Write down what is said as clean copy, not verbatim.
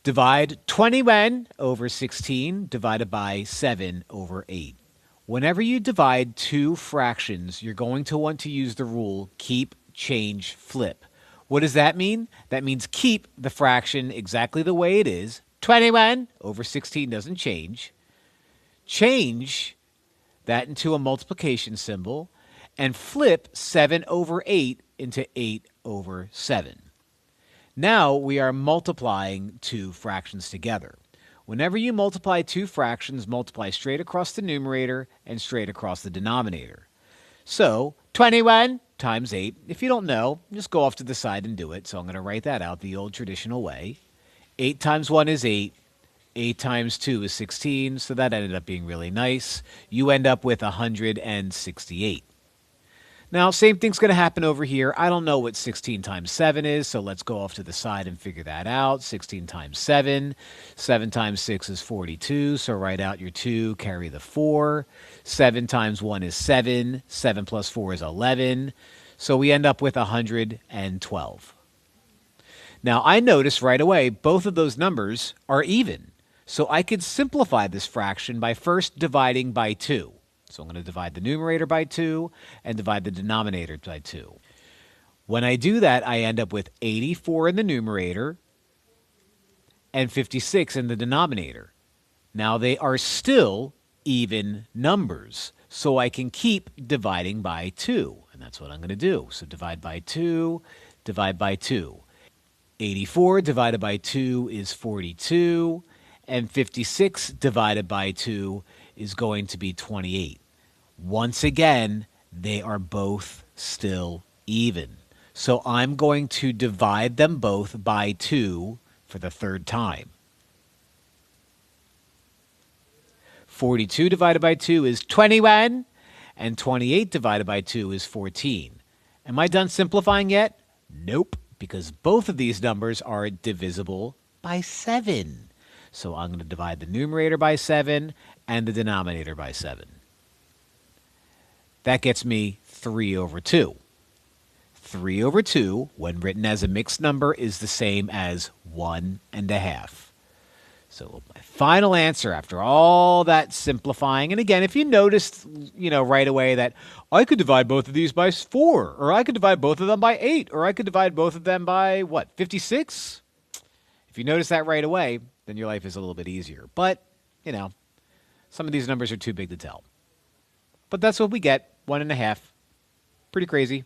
Divide 21 over 16 divided by 7 over 8. Whenever you divide two fractions, you're going to want to use the rule keep, change, flip. What does that mean? That means keep the fraction exactly the way it is. 21 over 16 doesn't change. Change that into a multiplication symbol and flip 7 over 8 into 8 over 7. Now we are multiplying two fractions together. Whenever you multiply two fractions, multiply straight across the numerator and straight across the denominator. So 21 times 8, if you don't know, just go off to the side and do it. So I'm going to write that out the old traditional way. 8 times 1 is 8. 8 times 2 is 16, so that ended up being really nice. You end up with 168. Now, same thing's going to happen over here. I don't know what 16 times 7 is, so let's go off to the side and figure that out. 16 times 7. 7 times 6 is 42, so write out your 2, carry the 4. 7 times 1 is 7. 7 plus 4 is 11. So we end up with 112. Now, I notice right away both of those numbers are even. So I could simplify this fraction by first dividing by 2. So I'm going to divide the numerator by 2 and divide the denominator by 2. When I do that, I end up with 84 in the numerator and 56 in the denominator. Now they are still even numbers, so I can keep dividing by 2. And that's what I'm going to do. So divide by 2, divide by 2. 84 divided by 2 is 42, and 56 divided by 2 is going to be 28. Once again, they are both still even. So I'm going to divide them both by 2 for the third time. 42 divided by 2 is 21, and 28 divided by 2 is 14. Am I done simplifying yet? Nope, because both of these numbers are divisible by 7. So I'm going to divide the numerator by 7 and the denominator by 7. That gets me 3 over 2. 3 over 2, when written as a mixed number, is the same as 1.5. So my final answer after all that simplifying, and again, if you noticed, right away that I could divide both of these by 4, or I could divide both of them by 8, or I could divide both of them by, 56? If you notice that right away, then your life is a little bit easier. But, some of these numbers are too big to tell. But that's what we get, 1.5. Pretty crazy.